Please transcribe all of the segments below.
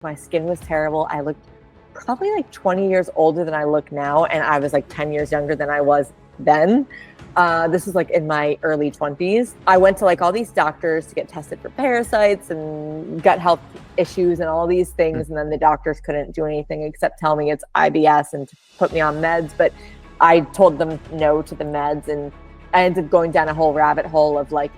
My skin was terrible. I looked probably like 20 years older than I look now, and I was like 10 years younger than I was then. This was like in my early 20s. I went to like all these doctors to get tested for parasites and gut health issues and all these things. And then the doctors couldn't do anything except tell me it's IBS and to put me on meds. But I told them no to the meds, and I ended up going down a whole rabbit hole of like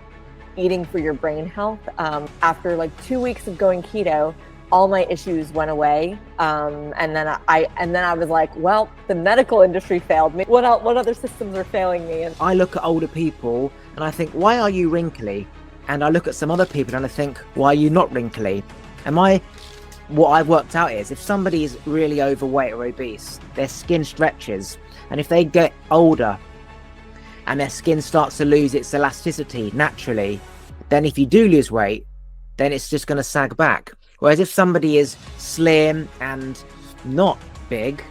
eating for your brain health. After like 2 weeks of going keto, all my issues went away. And then I was like, well, the medical industry failed me. What other systems are failing me? And I look at older people and I think, why are you wrinkly? And I look at some other people and I think, why are you not wrinkly? What I've worked out is, if somebody is really overweight or obese, their skin stretches. And if they get older and their skin starts to lose its elasticity naturally, then if you do lose weight, then it's just going to sag back. Whereas if somebody is slim and not big,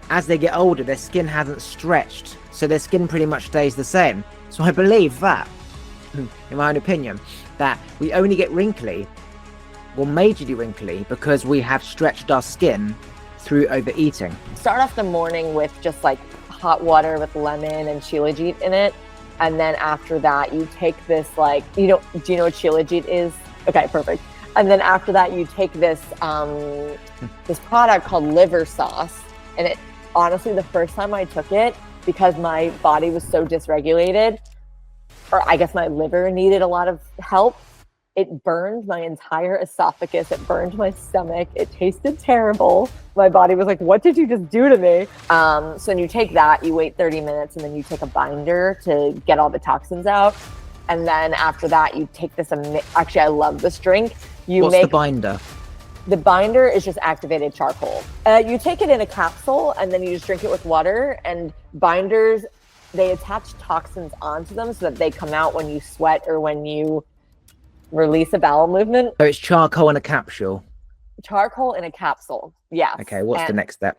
as they get older, their skin hasn't stretched, so their skin pretty much stays the same. So I believe that, in my own opinion, that we only get wrinkly, or majorly wrinkly, because we have stretched our skin through overeating. Start off the morning with just like hot water with lemon and shilajit in it. And then after that, you take this like, do you know what shilajit is? Okay, perfect. And then after that, you take this this product called liver sauce. And it honestly, the first time I took it, because my body was so dysregulated, or I guess my liver needed a lot of help, it burned my entire esophagus. It burned my stomach. It tasted terrible. My body was like, what did you just do to me? So then you take that, you wait 30 minutes, and then you take a binder to get all the toxins out. And then after that, you take this, actually, I love this drink. What's the binder? The binder is just activated charcoal. You take it in a capsule and then you just drink it with water. And binders, they attach toxins onto them so that they come out when you sweat or when you release a bowel movement. So it's charcoal in a capsule? Charcoal in a capsule, yes. Okay, what's the next step?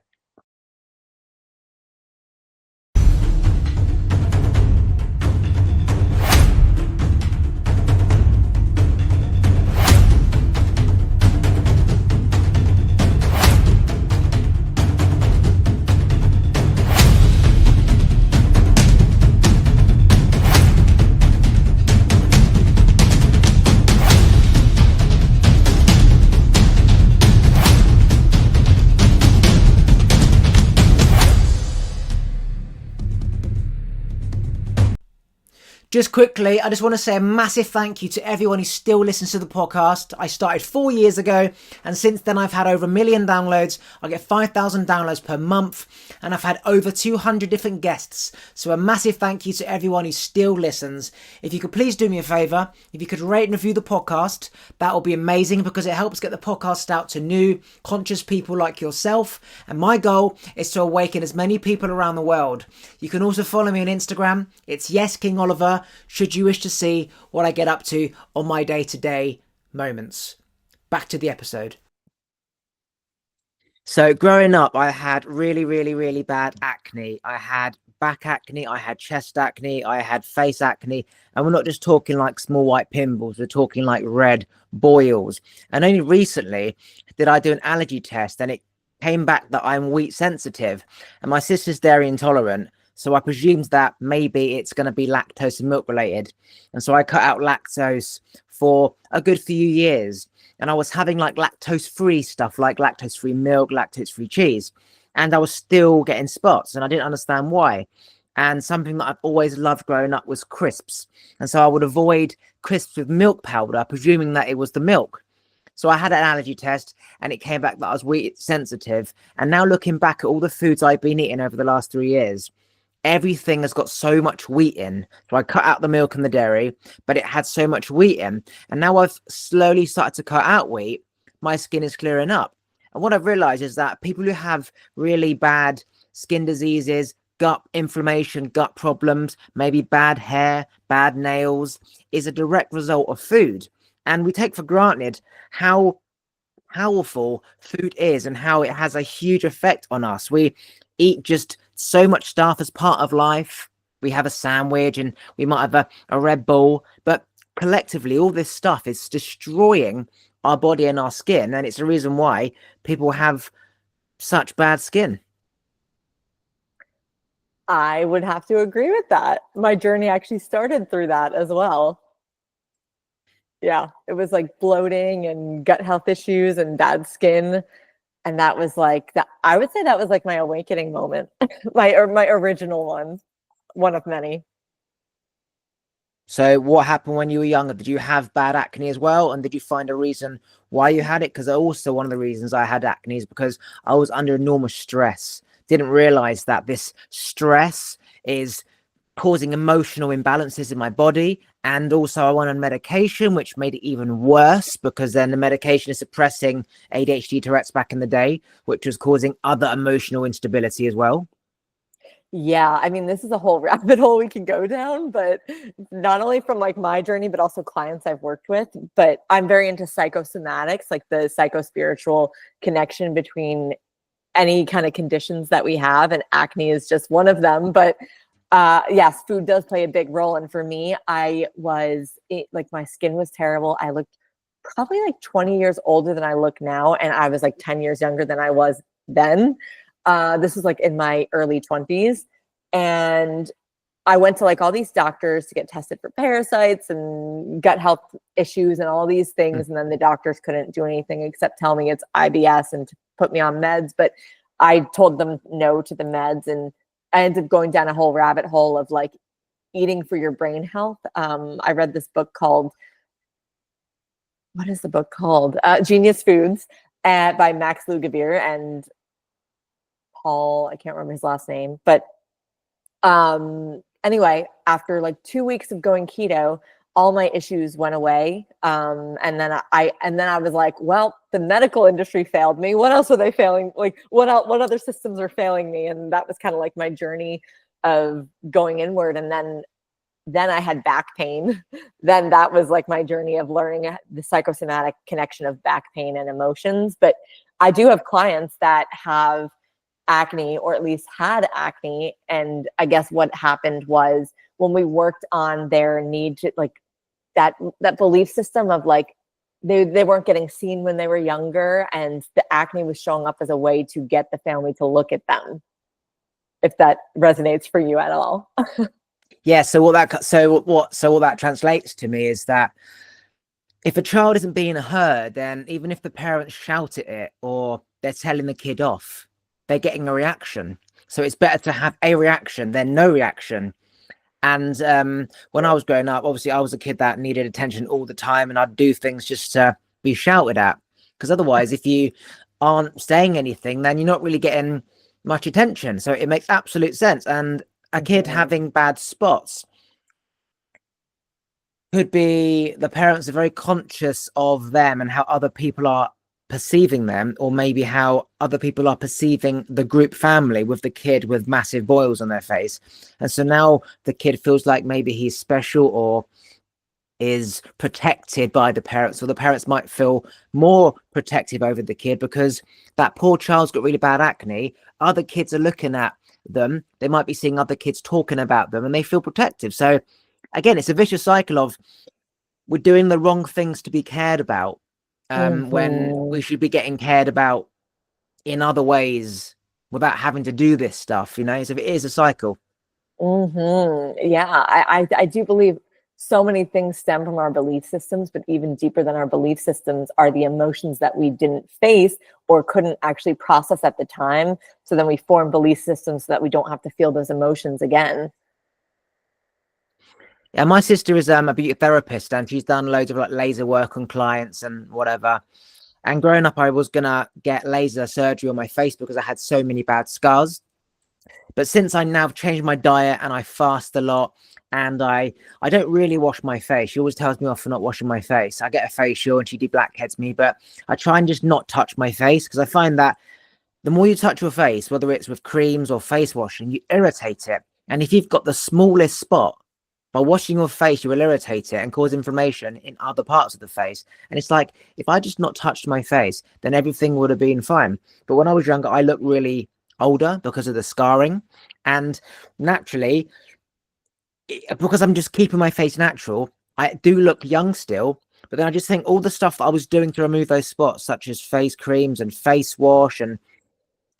Just quickly, I just want to say a massive thank you to everyone who still listens to the podcast. I started 4 years ago, and since then I've had over 1 million downloads. I get 5,000 downloads per month, and I've had over 200 different guests. So a massive thank you to everyone who still listens. If you could please do me a favour, if you could rate and review the podcast, that would be amazing, because it helps get the podcast out to new, conscious people like yourself. And my goal is to awaken as many people around the world. You can also follow me on Instagram. It's YesKingOliver, should you wish to see what I get up to on my day-to-day moments. Back to the episode. So growing up, I had really, really, really bad acne. I had back acne, I had chest acne, I had face acne. And we're not just talking like small white pimples, we're talking like red boils. And only recently did I do an allergy test, and it came back that I'm wheat sensitive. And my sister's dairy intolerant. So I presumed that maybe it's going to be lactose and milk related. And so I cut out lactose for a good few years. And I was having like lactose-free stuff, like lactose-free milk, lactose-free cheese. And I was still getting spots, and I didn't understand why. And something that I've always loved growing up was crisps. And so I would avoid crisps with milk powder, presuming that it was the milk. So I had an allergy test, and it came back that I was wheat sensitive. And now looking back at all the foods I've been eating over the last 3 years, everything has got so much wheat in. So I cut out the milk and the dairy, but it had so much wheat in. And now I've slowly started to cut out wheat. My skin is clearing up. And what I've realized is that people who have really bad skin diseases, gut inflammation, gut problems, maybe bad hair, bad nails, is a direct result of food. And we take for granted how powerful food is and how it has a huge effect on us. We eat just so much stuff as part of life. We have a sandwich and we might have a Red Bull, but collectively all this stuff is destroying our body and our skin. And it's the reason why people have such bad skin. I would have to agree with that. My journey actually started through that as well. Yeah, it was like bloating and gut health issues and bad skin. And that was like that. I would say that was like my awakening moment, my original one of many. So what happened when you were younger? Did you have bad acne as well? And did you find a reason why you had it? Because also one of the reasons I had acne is because I was under enormous stress. Didn't realize that this stress is causing emotional imbalances in my body. And also I went on medication, which made it even worse because then the medication is suppressing ADHD Tourette's back in the day, which was causing other emotional instability as well. Yeah, I mean, this is a whole rabbit hole we can go down, but not only from like my journey, but also clients I've worked with. But I'm very into psychosomatics, like the psychospiritual connection between any kind of conditions that we have, and acne is just one of them. But yes, food does play a big role. And for me, like my skin was terrible. I looked probably like 20 years older than I look now, and I was like 10 years younger than I was then. This was like in my early 20s. And I went to like all these doctors to get tested for parasites and gut health issues and all these things. And then the doctors couldn't do anything except tell me it's IBS and to put me on meds. But I told them no to the meds. And I ended up going down a whole rabbit hole of like eating for your brain health. I read this book called, what is the book called? Genius Foods by Max Lugavere and Paul, I can't remember his last name, but anyway, after like 2 weeks of going keto, all my issues went away. And then I was like, well, the medical industry failed me. What else are they failing? Like what other systems are failing me? And that was kind of like my journey of going inward. And then I had back pain. Then that was like my journey of learning the psychosomatic connection of back pain and emotions. But I do have clients that have acne, or at least had acne. And I guess what happened was when we worked on their need to like that belief system of like they weren't getting seen when they were younger, and the acne was showing up as a way to get the family to look at them. If that resonates for you at all. Yeah, so what that translates to me is that if a child isn't being heard, then even if the parents shout at it or they're telling the kid off, they're getting a reaction. So it's better to have a reaction than no reaction. And when I was growing up, obviously I was a kid that needed attention all the time, and I'd do things just to be shouted at. Because otherwise, if you aren't saying anything, then you're not really getting much attention. So it makes absolute sense. And a kid having bad spots could be the parents are very conscious of them and how other people are perceiving them, or maybe how other people are perceiving the group family with the kid with massive boils on their face. And so now the kid feels like maybe he's special or is protected by the parents, or the parents might feel more protective over the kid because that poor child's got really bad acne. Other kids are looking at them, they might be seeing other kids talking about them, and they feel protective. So again, it's a vicious cycle of we're doing the wrong things to be cared about when we should be getting cared about in other ways without having to do this stuff, you know. So it is a cycle. Yeah, I do believe so many things stem from our belief systems, but even deeper than our belief systems are the emotions that we didn't face or couldn't actually process at the time. So then we form belief systems so that we don't have to feel those emotions again. Yeah, my sister is a beauty therapist, and she's done loads of like laser work on clients and whatever. And growing up, I was gonna get laser surgery on my face because I had so many bad scars. But since I now changed my diet and I fast a lot, and I don't really wash my face. She always tells me off for not washing my face. I get a facial and she de-blackheads me, but I try and just not touch my face because I find that the more you touch your face, whether it's with creams or face washing, you irritate it. And if you've got the smallest spot, by washing your face, you will irritate it and cause inflammation in other parts of the face. And it's like, if I just not touched my face, then everything would have been fine. But when I was younger, I looked really older because of the scarring. And naturally, because I'm just keeping my face natural, I do look young still. But then I just think all the stuff that I was doing to remove those spots, such as face creams and face wash and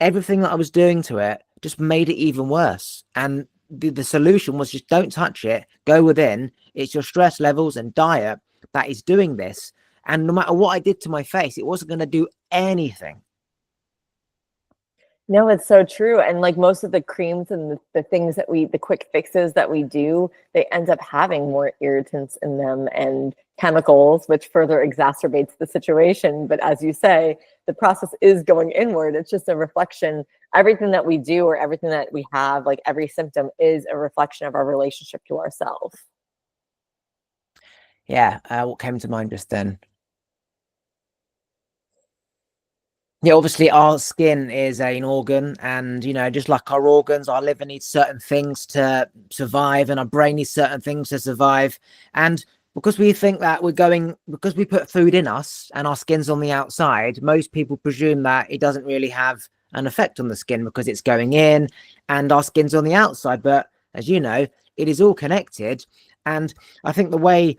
everything that I was doing to it, just made it even worse. And the solution was just don't touch it, go within. It's your stress levels and diet that is doing this. And no matter what I did to my face, it wasn't going to do anything. No, it's so true. And like most of the creams and the things that the quick fixes that we do, they end up having more irritants in them and chemicals, which further exacerbates the situation. But as you say, the process is going inward. It's just a reflection. Everything that we do or everything that we have, like every symptom, is a reflection of our relationship to ourselves. Yeah. What came to mind just then? Yeah, obviously our skin is an organ, and just like our organs, our liver needs certain things to survive and our brain needs certain things to survive. And because we think that because we put food in us and our skin's on the outside, most people presume that it doesn't really have an effect on the skin because it's going in and our skin's on the outside. But as you know, it is all connected. And I think the way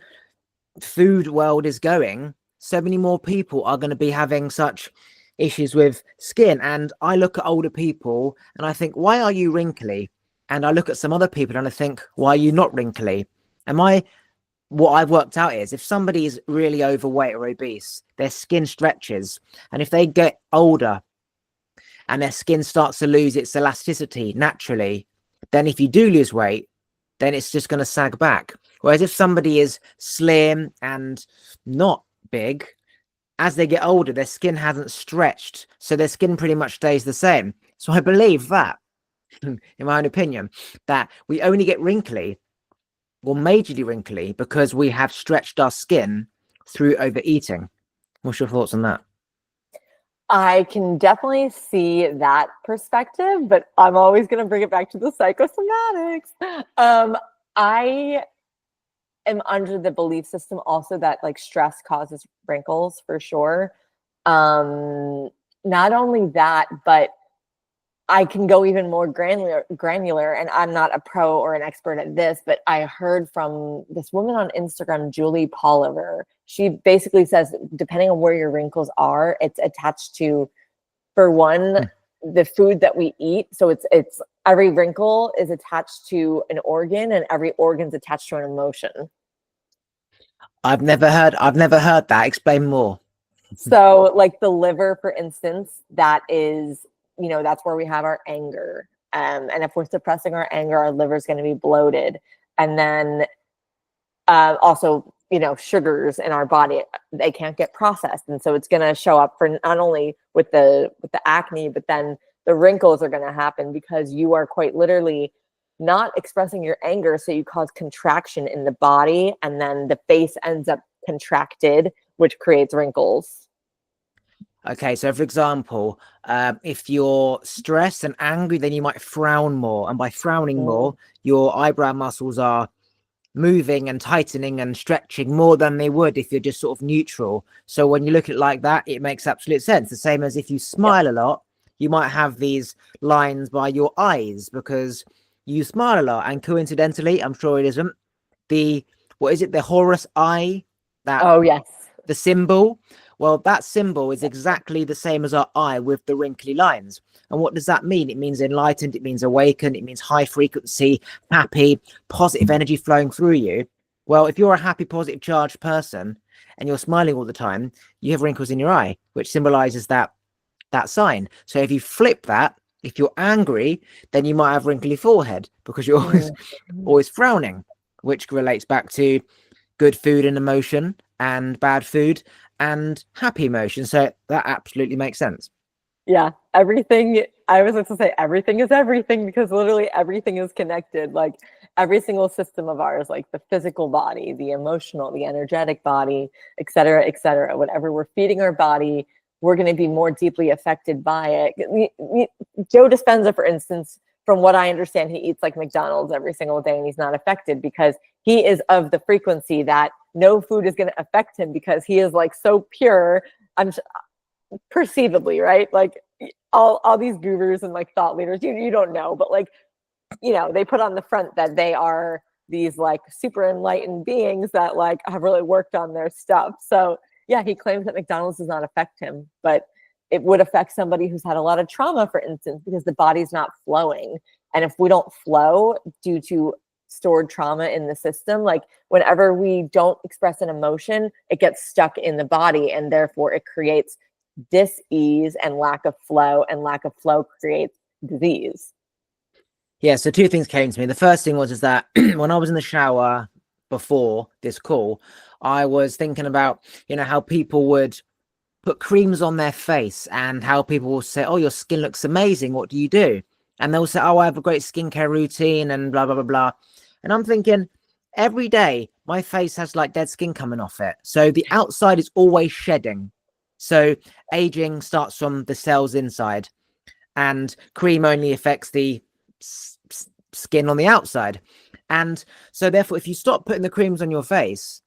food world is going, so many more people are going to be having such issues with skin. And I look at older people and I think, why are you wrinkly? And I look at some other people and I think, why are you not wrinkly? What I've worked out is if somebody is really overweight or obese, their skin stretches, and if they get older and their skin starts to lose its elasticity naturally, then if you do lose weight, then it's just going to sag back. Whereas if somebody is slim and not big, as they get older, their skin hasn't stretched, so their skin pretty much stays the same. So I believe that, in my own opinion, that we only get wrinkly or majorly wrinkly because we have stretched our skin through overeating. What's your thoughts on that? I can definitely see that perspective, but I'm always going to bring it back to the psychosomatics. I am under the belief system also that like stress causes wrinkles for sure. Not only that, but I can go even more granular, and I'm not a pro or an expert at this, but I heard from this woman on Instagram, Julie Poliver. She basically says, depending on where your wrinkles are, it's attached to, for one, the food that we eat. So it's every wrinkle is attached to an organ, and every organ's attached to an emotion. I've never heard that. Explain more. So like the liver, for instance, that is, that's where we have our anger. And if we're suppressing our anger, our liver is going to be bloated. And then also, sugars in our body, they can't get processed. And so it's going to show up for not only with the acne, but then the wrinkles are going to happen because you are quite literally not expressing your anger. So you cause contraction in the body, and then the face ends up contracted, which creates wrinkles. Okay, so for example, if you're stressed and angry, then you might frown more. And by frowning more, your eyebrow muscles are moving and tightening and stretching more than they would if you're just sort of neutral. So when you look at it like that, it makes absolute sense. The same as if you smile a lot, you might have these lines by your eyes because you smile a lot. And coincidentally, I'm sure it isn't, the Horus eye, Oh, yes. the symbol. Well, that symbol is exactly the same as our eye with the wrinkly lines. And what does that mean? It means enlightened, it means awakened, it means high frequency, happy, positive energy flowing through you. Well, if you're a happy, positive charged person and you're smiling all the time, you have wrinkles in your eye, which symbolizes that sign. So if you flip that, if you're angry, then you might have wrinkly forehead because you're always frowning, which relates back to good food and emotion and bad food and happy emotion. So that absolutely makes sense. Yeah, everything. I was going to say everything is everything because literally everything is connected. Like every single system of ours, like the physical body, the emotional, the energetic body, et cetera, whatever we're feeding our body, we're going to be more deeply affected by it. Joe Dispenza, for instance, from what I understand, he eats like McDonald's every single day and he's not affected because he is of the frequency that no food is going to affect him because he is like so pure. I'm perceivably, right? Like all these gurus and like thought leaders, you don't know, but like, they put on the front that they are these like super enlightened beings that like have really worked on their stuff. So yeah, he claims that McDonald's does not affect him, but it would affect somebody who's had a lot of trauma, for instance, because the body's not flowing. And if we don't flow due to stored trauma in the system, like whenever we don't express an emotion, it gets stuck in the body, and therefore it creates dis-ease and lack of flow, and lack of flow creates disease. Yeah, so two things came to me. The first thing was is that when I was in the shower before this call, I was thinking about, you know, how people would put creams on their face and how people will say, oh, your skin looks amazing. What do you do? And they'll say, oh, I have a great skincare routine and blah, blah, blah, blah. And I'm thinking every day my face has like dead skin coming off it. So the outside is always shedding. So aging starts from the cells inside, and cream only affects the skin on the outside. And so therefore, if you stop putting the creams on your face,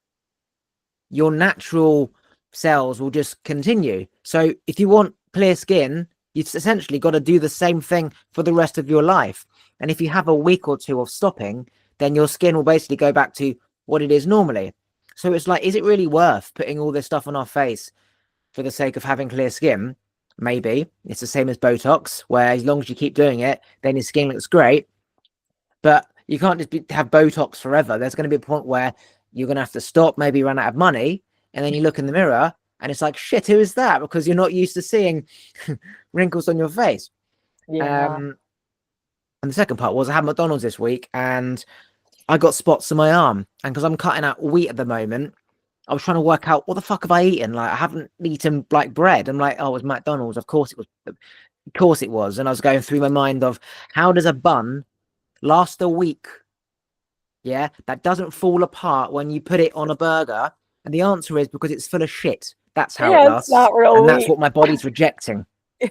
your natural cells will just continue. So if you want clear skin, you've essentially got to do the same thing for the rest of your life. And if you have a week or two of stopping, then your skin will basically go back to what it is normally. So it's like, is it really worth putting all this stuff on our face for the sake of having clear skin? Maybe. It's the same as Botox, where as long as you keep doing it, then your skin looks great. But you can't just have Botox forever. There's going to be a point where you're going to have to stop, maybe run out of money, and then you look in the mirror and it's like, shit, who is that? Because you're not used to seeing wrinkles on your face. Yeah. And the second part was I had McDonald's this week and I got spots on my arm. And because I'm cutting out wheat at the moment, I was trying to work out what the fuck have I eaten? Like, I haven't eaten like bread. I'm like, oh, it was McDonald's. Of course it was. Of course it was. And I was going through my mind of how does a bun last a week? Yeah, that doesn't fall apart when you put it on a burger. And the answer is because it's full of shit. That's how it lasts. It's not real and wheat. that's what my body's rejecting. Yeah.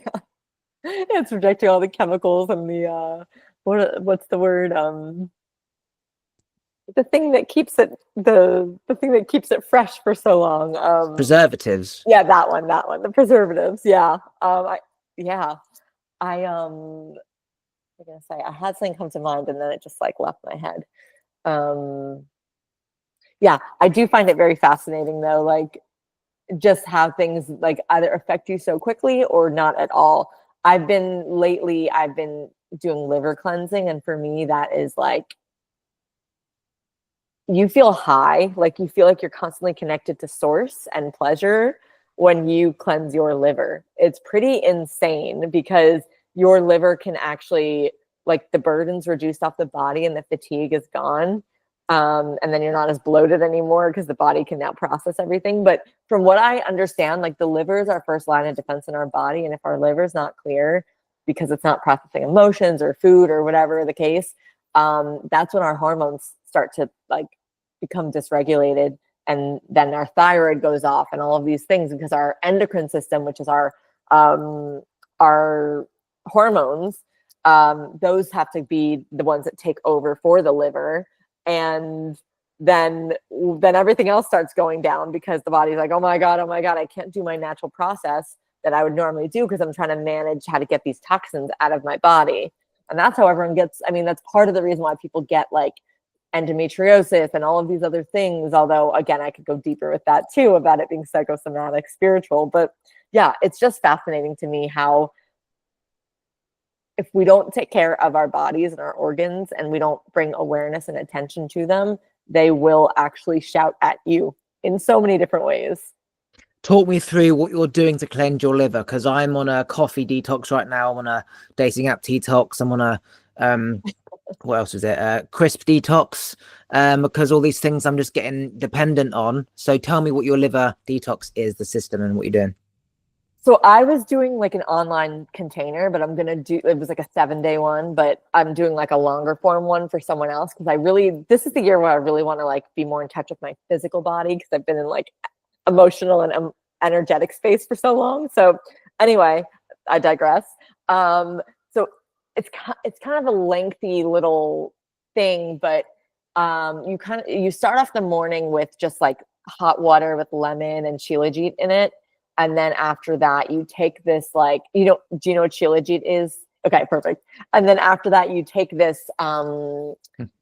It's rejecting all the chemicals and the what's the word? The thing that keeps it the thing that keeps it fresh for so long. Preservatives. Yeah, that one. The preservatives. Yeah. I'm gonna say I had something come to mind and then it just like left my head. Yeah, I do find it very fascinating though, like just how things like either affect you so quickly or not at all. I've been doing liver cleansing, and for me that is like you feel high, like you feel like you're constantly connected to source and pleasure when you cleanse your liver. It's pretty insane because your liver can actually, like, the burden's reduced off the body and the fatigue is gone. And then you're not as bloated anymore because the body can now process everything. But from what I understand, like the liver is our first line of defense in our body. And if our liver is not clear because it's not processing emotions or food or whatever the case, that's when our hormones start to like become dysregulated. And then our thyroid goes off and all of these things because our endocrine system, which is our hormones, those have to be the ones that take over for the liver. And then everything else starts going down because the body's like, oh my God, I can't do my natural process that I would normally do because I'm trying to manage how to get these toxins out of my body. And that's how everyone gets, I mean, that's part of the reason why people get like endometriosis and all of these other things. Although, again, I could go deeper with that too, about it being psychosomatic, spiritual. But yeah, it's just fascinating to me how if we don't take care of our bodies and our organs and we don't bring awareness and attention to them, they will actually shout at you in so many different ways. Talk me through what you're doing to cleanse your liver, because I'm on a coffee detox right now. I'm on a dating app detox. I'm on a what else is it? Crisp detox. Because all these things I'm just getting dependent on. So tell me what your liver detox is, the system, and what you're doing. So I was doing like an online container, but it was like a 7-day one, but I'm doing like a longer form one for someone else. Cause this is the year where I really want to like be more in touch with my physical body. Cause I've been in like emotional and energetic space for so long. So anyway, I digress. So it's kind of a lengthy little thing, but you start off the morning with just like hot water with lemon and shilajit in it. And then after that, you take this like, do you know what shilajit is? Okay, perfect. And then after that, you take this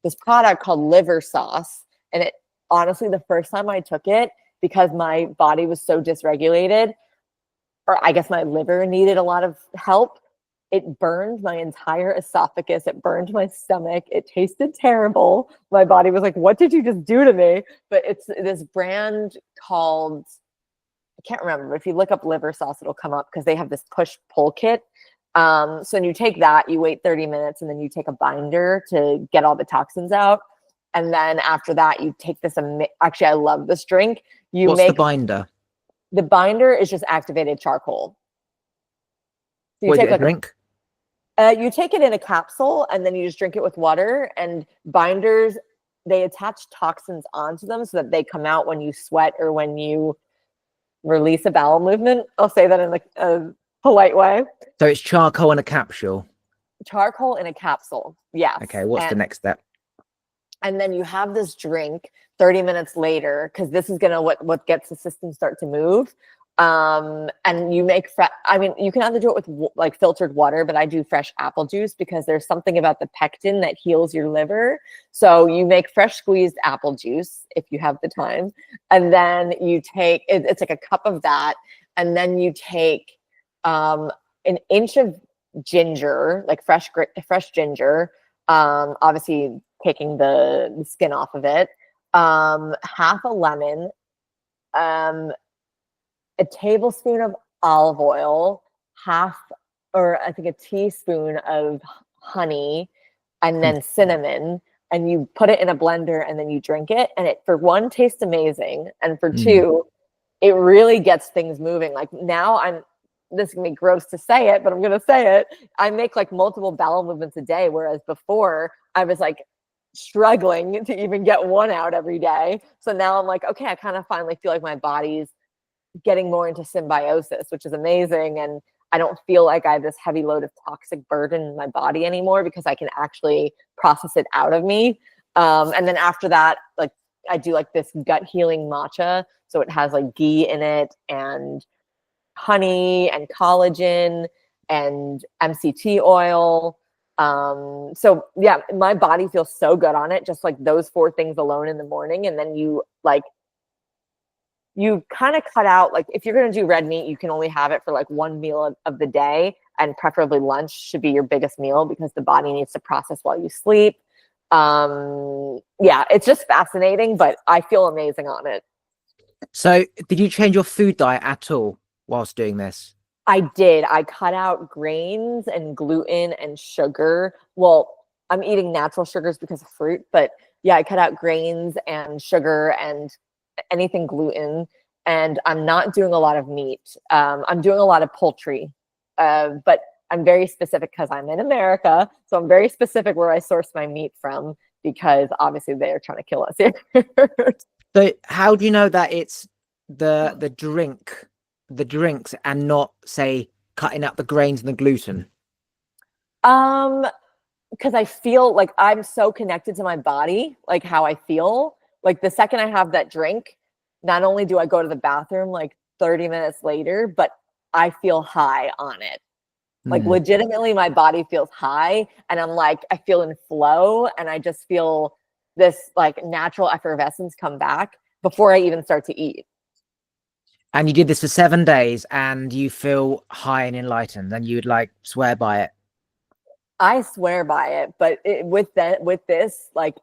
this product called liver sauce, and it honestly, the first time I took it, because my body was so dysregulated, or I guess my liver needed a lot of help. It burned my entire esophagus. It burned my stomach. It tasted terrible. My body was like, "What did you just do to me?" But it's this brand called, I can't remember, but if you look up liver sauce, it'll come up because they have this push pull kit. So when you take that, you wait 30 minutes and then you take a binder to get all the toxins out. And then after that, you take this. Actually, I love this drink. What's the binder? The binder is just activated charcoal. So you What is take it, a like drink? you take it in a capsule and then you just drink it with water. And binders, they attach toxins onto them so that they come out when you sweat or when you release a bowel movement. I'll say that in a polite way. So it's charcoal in a capsule. Charcoal in a capsule. Yes. Okay, what's the next step? And then you have this drink 30 minutes later, because this is gonna what gets the system start to move. And you make I mean, you can either do it with like filtered water, but I do fresh apple juice because there's something about the pectin that heals your liver. So you make fresh squeezed apple juice if you have the time, and then you take it's like a cup of that, and then you take an inch of ginger, like fresh ginger, obviously taking the skin off of it, half a lemon, a tablespoon of olive oil, or I think a teaspoon of honey, and then cinnamon, and you put it in a blender and then you drink it. And it, for one, tastes amazing. And for two, it really gets things moving. Like now this is gonna be gross to say it, but I'm gonna say it. I make like multiple bowel movements a day, whereas before I was like struggling to even get one out every day. So now I'm like, okay, I kind of finally feel like my body's getting more into symbiosis, which is amazing. And I don't feel like I have this heavy load of toxic burden in my body anymore because I can actually process it out of me. And then after that, like I do like this gut healing matcha. So it has like ghee in it and honey and collagen and MCT oil. So yeah, my body feels so good on it. Just like those 4 things alone in the morning. And then you kind of cut out, like if you're going to do red meat, you can only have it for like 1 meal of the day, and preferably lunch should be your biggest meal because the body needs to process while you sleep. Yeah, it's just fascinating, but I feel amazing on it. So did you change your food diet at all whilst doing this? I did. I cut out grains and gluten and sugar. Well, I'm eating natural sugars because of fruit, but yeah, I cut out grains and sugar and anything gluten, and I'm not doing a lot of meat. I'm doing a lot of poultry, but I'm very specific because I'm in America, so I'm very specific where I source my meat from because obviously they are trying to kill us here. So how do you know that it's the drinks and not, say, cutting out the grains and the gluten? Because I feel like I'm so connected to my body, like how I feel. Like the second I have that drink, not only do I go to the bathroom like 30 minutes later, but I feel high on it. Like legitimately my body feels high, and I'm like, I feel in flow, and I just feel this like natural effervescence come back before I even start to eat. And you did this for 7 days and you feel high and enlightened, and you would like swear by it? I swear by it, but with this, like,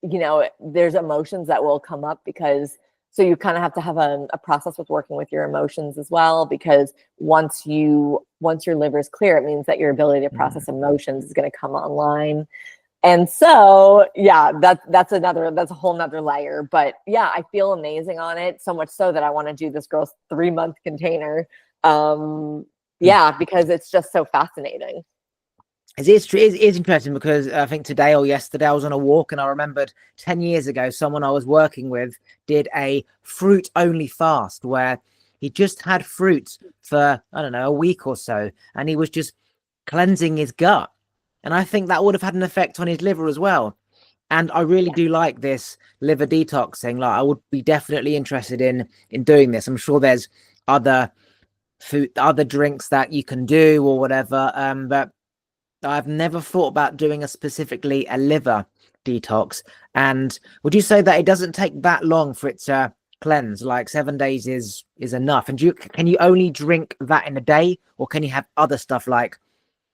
you know, there's emotions that will come up because, so you kind of have to have a process with working with your emotions as well, because once your liver is clear, it means that your ability to process emotions is going to come online. And so, yeah, that's a whole nother layer. But yeah, I feel amazing on it, so much so that I want to do this girl's 3-month container. Yeah, because it's just so fascinating. It's interesting because I think today or yesterday I was on a walk and I remembered 10 years ago, someone I was working with did a fruit only fast where he just had fruit for, I don't know, a week or so, and he was just cleansing his gut. And I think that would have had an effect on his liver as well. And I really do like this liver detoxing. Like, I would be definitely interested in doing this. I'm sure there's other drinks that you can do or whatever. But I've never thought about doing specifically a liver detox. And would you say that it doesn't take that long for it to cleanse? Like 7 days is enough. And can you only drink that in a day, or can you have other stuff like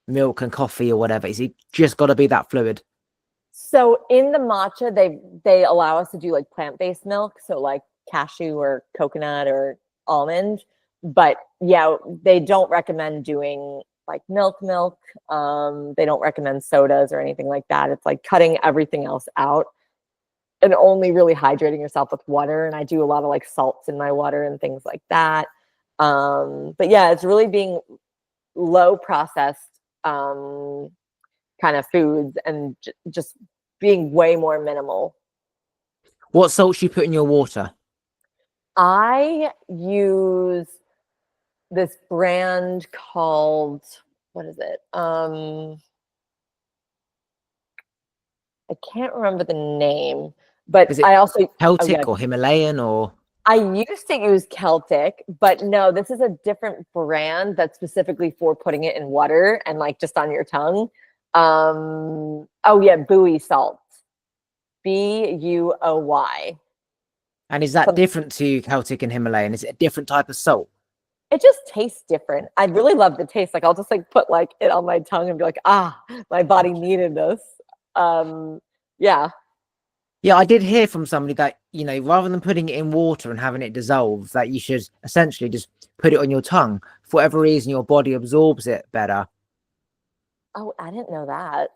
milk and coffee or whatever? Is it just got to be that fluid? So in the matcha, they allow us to do like plant-based milk, so like cashew or coconut or almond. But yeah, they don't recommend doing like milk. They don't recommend sodas or anything like that. It's like cutting everything else out and only really hydrating yourself with water. And I do a lot of like salts in my water and things like that. But yeah, it's really being low processed kind of foods and just being way more minimal. What salts you put in your water? I use this brand called, what is it? I can't remember the name, but Is it I also, oh yeah, Celtic or Himalayan or? I used to use Celtic, but no, this is a different brand that's specifically for putting it in water and like just on your tongue. Oh yeah, buoy salt. Buoy. And is that Some, different to Celtic and Himalayan? Is it a different type of salt? it just tastes different. I really love the taste. Like I'll just like put like it on my tongue and be like, ah, my body needed this. Yeah. Yeah, I did hear from somebody that, rather than putting it in water and having it dissolve, that you should essentially just put it on your tongue. For whatever reason, your body absorbs it better. Oh, I didn't know that.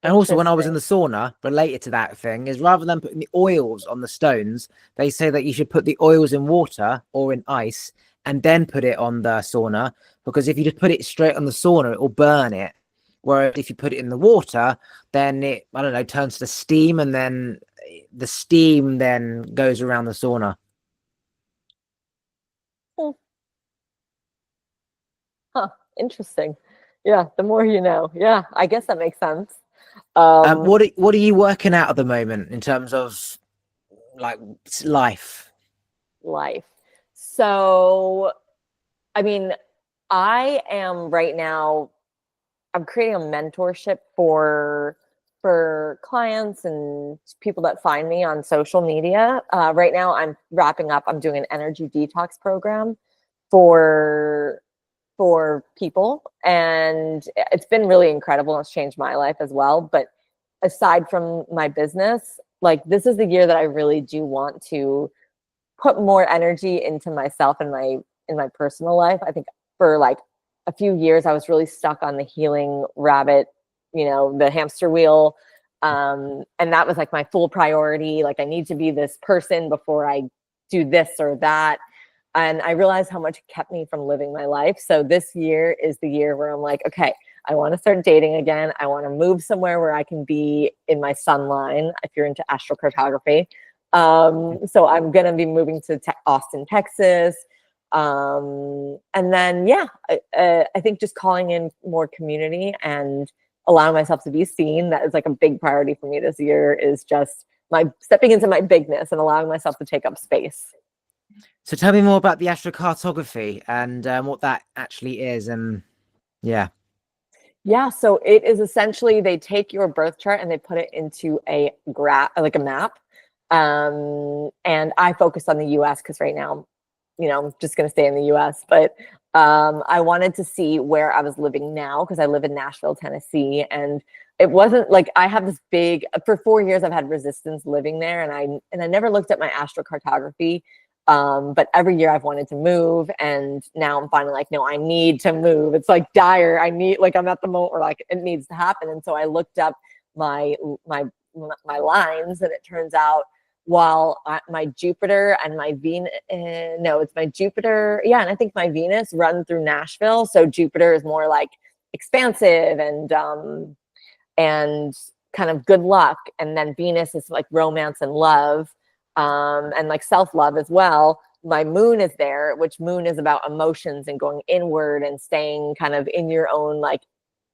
And also, when I was in Interesting. the sauna, related to that thing, is rather than putting the oils on the stones, they say that you should put the oils in water or in ice and then put it on the sauna. Because if you just put it straight on the sauna, it will burn it. Whereas if you put it in the water, then it, I don't know, turns to steam, and then the steam then goes around the sauna. Hmm. Huh. Interesting. Yeah. The more you know. Yeah. I guess that makes sense. Um, What are you working out at the moment in terms of like life? Life. So, I mean, I am right now, I'm creating a mentorship for clients and people that find me on social media. Right now, I'm wrapping up. I'm doing an energy detox program for for people, and it's been really incredible. It's changed my life as well. But aside from my business, like this is the year that I really do want to put more energy into myself and my personal life. I think for like a few years I was really stuck on the healing rabbit, the hamster wheel. And that was like my full priority. Like I need to be this person before I do this or that. And I realized how much it kept me from living my life. So this year is the year where I'm like, okay, I want to start dating again. I want to move somewhere where I can be in my sun line, if you're into astrocartography. So I'm going to be moving to Austin, Texas. And then, yeah, I think just calling in more community and allowing myself to be seen. That is like a big priority for me this year, is just my stepping into my bigness and allowing myself to take up space. So tell me more about the astrocartography and what that actually is. And yeah. Yeah, so it is essentially they take your birth chart and they put it into a graph, like a map. And I focus on the US because right now, I'm just going to stay in the US. But I wanted to see where I was living now because I live in Nashville, Tennessee. And it wasn't like I have this big, for 4 years, I've had resistance living there. And I never looked at my astrocartography. But every year I've wanted to move, and now I'm finally like, no, I need to move. It's like dire. I'm at the moment where like it needs to happen. And so I looked up my lines, and it turns out while my Jupiter and my Venus, no, it's my Jupiter, yeah, and I think my Venus run through Nashville. So Jupiter is more like expansive and kind of good luck, and then Venus is like romance and love. And like self-love as well. My moon is there, which moon is about emotions and going inward and staying kind of in your own like,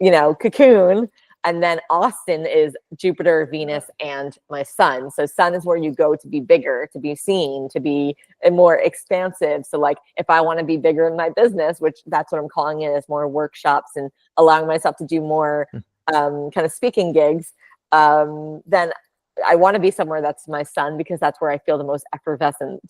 cocoon. And then Austin is Jupiter, Venus, and my sun. So sun is where you go to be bigger, to be seen, to be more expansive. So like if I want to be bigger in my business, which that's what I'm calling it, is more workshops and allowing myself to do more kind of speaking gigs, then I want to be somewhere that's my sun, because that's where I feel the most effervescent.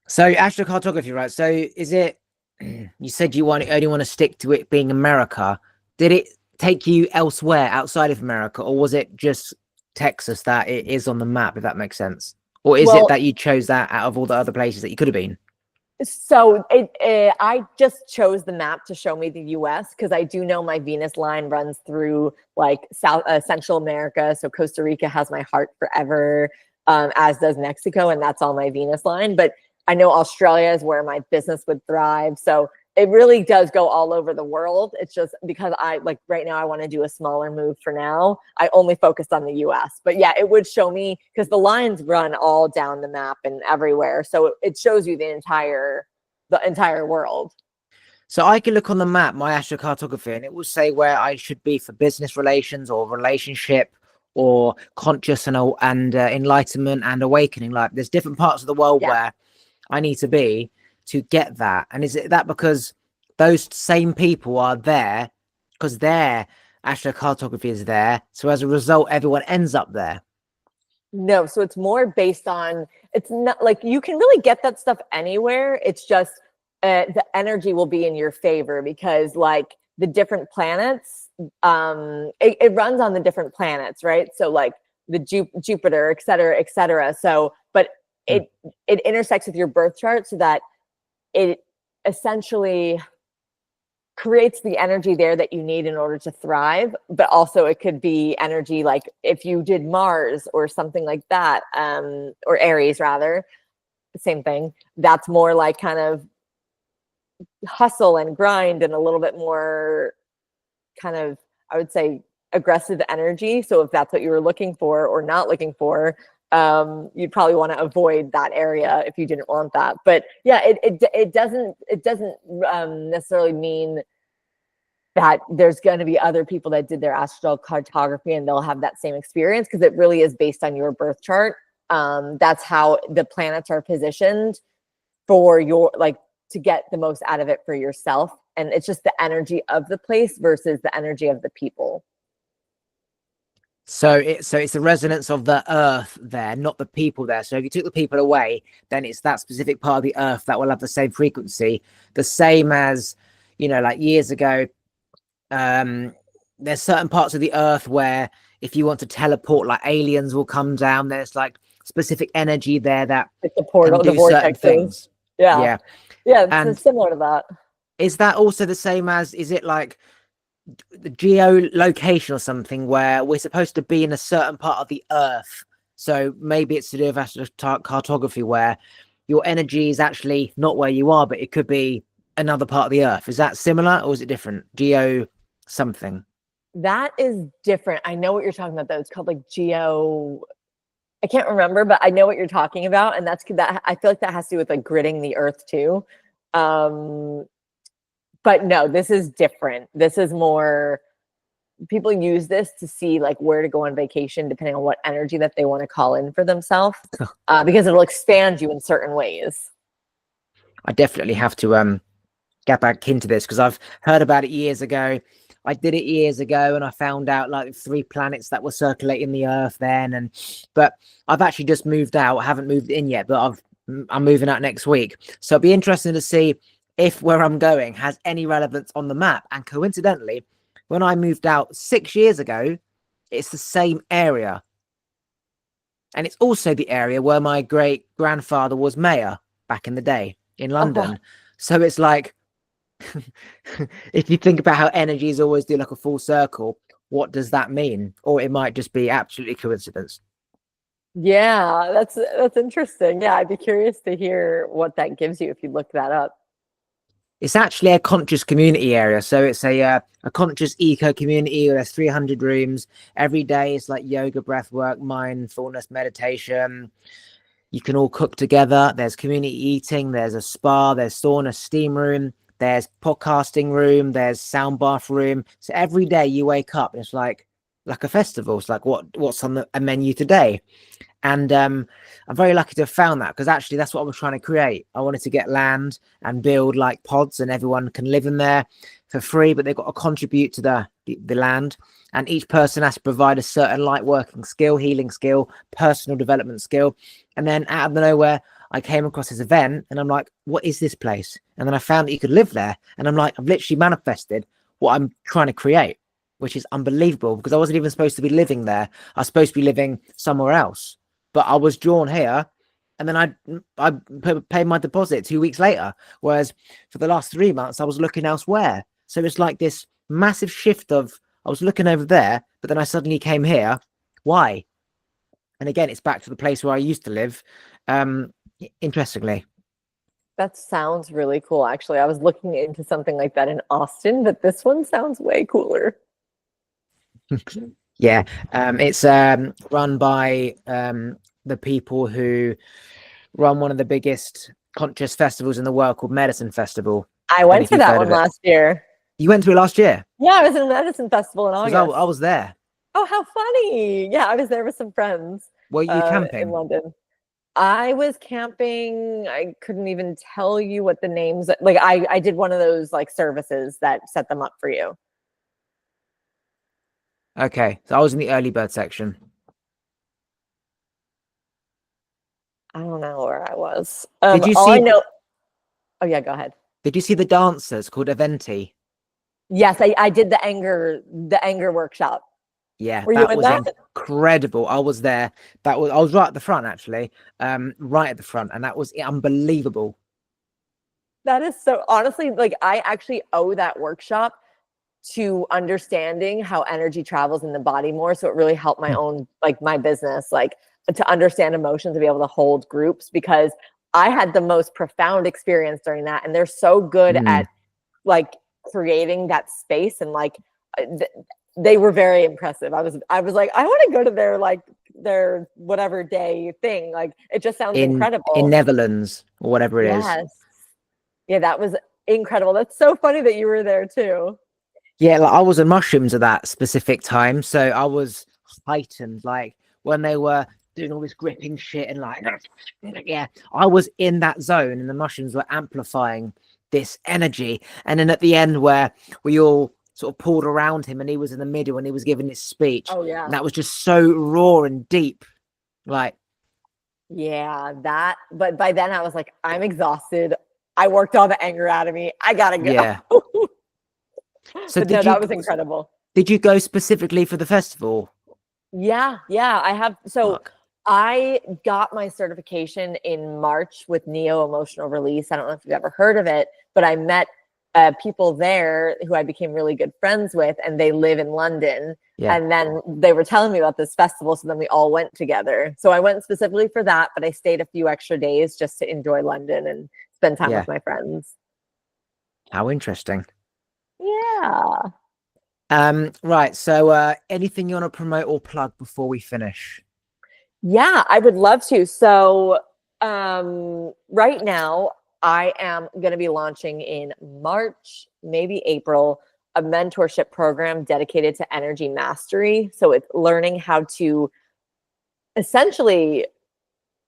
So astrocartography, right? So is it, you said you only want to stick to it being America. Did it take you elsewhere outside of America, or was it just Texas that it is on the map, if that makes sense? Or is it that you chose that out of all the other places that you could have been? So I just chose the map to show me the U.S. because I do know my Venus line runs through like Central America. So Costa Rica has my heart forever, as does Mexico, and that's all my Venus line. But I know Australia is where my business would thrive. So it really does go all over the world. It's just because I like right now I want to do a smaller move for now. I only focused on the US. But yeah, it would show me, because the lines run all down the map and everywhere. So it shows you the entire world. So I can look on the map, my astrocartography, and it will say where I should be for business relations or relationship or conscious and enlightenment and awakening. Like there's different parts of the world where I need to be to get that. And is it that because those same people are there because their astrocartography is there, so as a result everyone ends up there? No, so it's more based on, it's not like you can really get that stuff anywhere. It's just the energy will be in your favor, because like the different planets, it runs on the different planets, right? So like the Jupiter, et cetera, et cetera. So, but it intersects with your birth chart so that it essentially creates the energy there that you need in order to thrive. But also it could be energy like if you did Mars or something like that, or Aries rather, same thing. That's more like kind of hustle and grind and a little bit more kind of, I would say, aggressive energy. So if that's what you were looking for or not looking for, you'd probably want to avoid that area if you didn't want that. But yeah, it doesn't necessarily mean that there's going to be other people that did their astral cartography and they'll have that same experience, because it really is based on your birth chart. That's how the planets are positioned for your, like, to get the most out of it for yourself. And it's just the energy of the place versus the energy of the people. So it's the resonance of the earth there, not the people there. So if you took the people away, then it's that specific part of the earth that will have the same frequency, the same as, you know, like years ago, there's certain parts of the earth where if you want to teleport, like aliens will come down. There's like specific energy there that like the portal, can do the vortex certain things. Yeah. It's similar to that. Is that also the same as, is it like the geolocation or something where we're supposed to be in a certain part of the earth? So maybe it's to do with astrocartography where your energy is actually not where you are, but it could be another part of the earth. Is that similar or is it different? Geo something. That is different. I know what you're talking about though. It's called like geo, I can't remember, but I know what you're talking about. And that's that. I feel like that has to do with like gridding the earth too. But no, this is different. This is more, people use this to see like where to go on vacation, depending on what energy that they want to call in for themselves, because it'll expand you in certain ways. I definitely have to get back into this because I've heard about it years ago. I did it years ago and I found out like 3 planets that were circulating the earth then. But I've actually just moved out. I haven't moved in yet, but I'm moving out next week. So it'll be interesting to see if where I'm going has any relevance on the map. And coincidentally, when I moved out 6 years ago, it's the same area. And it's also the area where my great grandfather was mayor back in the day in London. So it's like, if you think about how energies always do like a full circle, what does that mean? Or it might just be absolutely coincidence. Yeah, that's interesting. Yeah, I'd be curious to hear what that gives you if you look that up. It's actually a conscious community area. So it's a conscious eco community where there's 300 rooms. Every day it's like yoga, breath work, mindfulness, meditation. You can all cook together. There's community eating. There's a spa. There's sauna, steam room. there's podcasting room, there's sound bath room. So every day you wake up and it's like a festival. It's like what's on a menu today. And I'm very lucky to have found that, because actually that's what I was trying to create. I wanted to get land and build like pods, and everyone can live in there for free, but they've got to contribute to the land. And each person has to provide a certain light working skill, healing skill, personal development skill. And then out of nowhere, I came across this event and I'm like, what is this place? And then I found that you could live there. And I'm like, I've literally manifested what I'm trying to create, which is unbelievable, because I wasn't even supposed to be living there. I was supposed to be living somewhere else, but I was drawn here. And then I paid my deposit 2 weeks later. Whereas for the last 3 months, I was looking elsewhere. So it's like this massive shift of, I was looking over there, but then I suddenly came here. Why? And again, it's back to the place where I used to live. Interestingly. That sounds really cool. Actually, I was looking into something like that in Austin, but this one sounds way cooler. Yeah, it's run by the people who run one of the biggest conscious festivals in the world called Medicine Festival. I went to that one last year. You went to it last year? Yeah, I was in a Medicine Festival in August. I was there. Oh, how funny. Yeah, I was there with some friends. Were you camping? In London. I was camping. I couldn't even tell you what the names, like I did one of those like services that set them up for you. Okay, so I was in the early bird section. I don't know where I was. Did you all see? I know. Oh yeah, go ahead. Did you see the dancers called Eventi? Yes, I did the anger workshop. Yeah, Were that you in was that? incredible. I was there. I was right at the front, actually, right at the front, and that was unbelievable. That is so, honestly, like I actually owe that workshop to understanding how energy travels in the body more. So it really helped my own, like my business, like to understand emotions and be able to hold groups, because I had the most profound experience during that. And they're so good at like creating that space, and like they were very impressive. I was like, I want to go to their whatever day thing. Like it just sounds incredible. In Netherlands or whatever it is. Yes. Yeah, that was incredible. That's so funny that you were there too. Yeah, like I was on mushrooms at that specific time, so I was heightened. Like when they were doing all this gripping shit and like, yeah, I was in that zone, and the mushrooms were amplifying this energy. And then at the end, where we all sort of pulled around him, and he was in the middle, and he was giving his speech. Oh yeah, and that was just so raw and deep. Like, yeah, that. But by then, I was like, I'm exhausted. I worked all the anger out of me. I gotta go. Yeah. So that was incredible. Did you go specifically for the festival? Yeah, I have. So I got my certification in March with Neo Emotional Release. I don't know if you've ever heard of it, but I met people there who I became really good friends with, and they live in London. Yeah. And then they were telling me about this festival, so then we all went together. So I went specifically for that, but I stayed a few extra days just to enjoy London and spend time with my friends. How interesting. Yeah. Right. So anything you want to promote or plug before we finish? Yeah, I would love to. So right now I am going to be launching in March, maybe April, a mentorship program dedicated to energy mastery. So it's learning how to essentially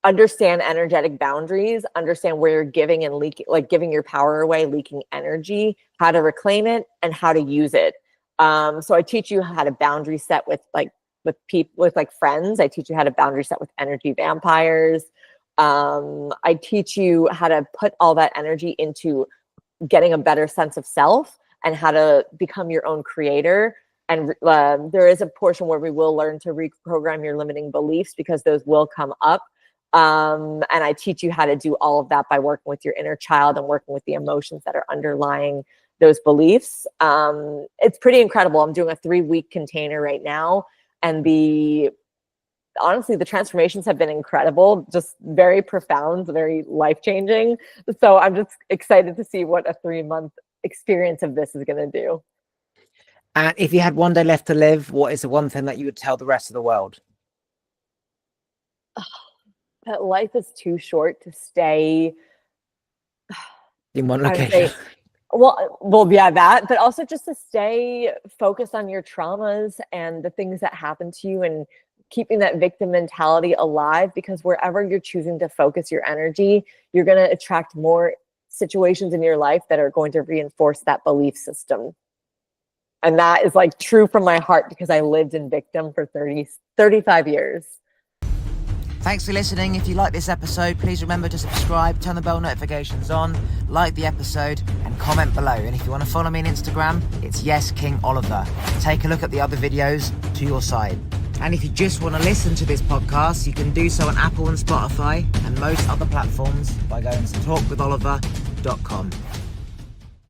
understand energetic boundaries, understand where you're giving and leaking, like giving your power away, leaking energy, how to reclaim it, and how to use it. So I teach you how to boundary set with people, with like friends. I teach you how to boundary set with energy vampires. I teach you how to put all that energy into getting a better sense of self and how to become your own creator. And there is a portion where we will learn to reprogram your limiting beliefs, because those will come up. And I teach you how to do all of that by working with your inner child and working with the emotions that are underlying those beliefs. It's pretty incredible. I'm doing a 3-week container right now. And honestly, the transformations have been incredible, just very profound, very life-changing. So I'm just excited to see what a 3-month experience of this is going to do. And if you had one day left to live, what is the one thing that you would tell the rest of the world? That life is too short to stay in one location. Well, yeah, that, but also just to stay focused on your traumas and the things that happen to you and keeping that victim mentality alive, because wherever you're choosing to focus your energy, you're going to attract more situations in your life that are going to reinforce that belief system. And that is like true from my heart because I lived in victim for 35 years. Thanks for listening. If you like this episode, please remember to subscribe, turn the bell notifications on, like the episode, and comment below. And if you want to follow me on Instagram, it's YesKingOliver. Take a look at the other videos to your side. And if you just want to listen to this podcast, you can do so on Apple and Spotify and most other platforms by going to talkwitholiver.com.